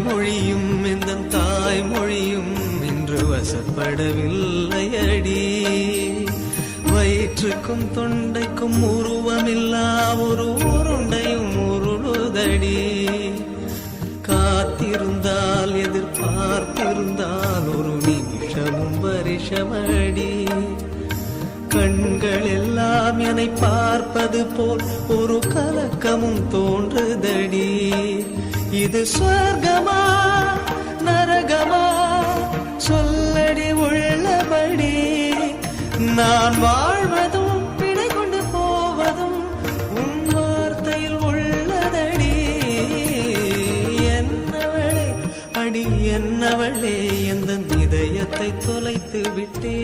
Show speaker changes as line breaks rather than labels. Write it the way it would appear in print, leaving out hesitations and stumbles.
மொழியும் இந்த தாய்மொழியும் இன்று வசப்படவில்லை அடி. வயிற்றுக்கும் தொண்டைக்கும் உருவமில்லா ஒரு உருண்டையும் உருளுதடி. காத்திருந்தால் எதிர்பார்த்திருந்தால் ஒரு நிமிஷமும் வருஷமடி. கண்கள் எல்லாம் என்னை பார்ப்பது போல் ஒரு கலக்கமும் தோன்றுதடி. இது சொர்க்கமா நரகமா சொல்லடி உள்ளபடி. நான் வாழ்வதும் பிழை கொண்டு போவதும் உன் வார்த்தையில் உள்ளதடி. என்னவளே அடி என்னவளே எந்த இதயத்தை தொலைத்து விட்டே.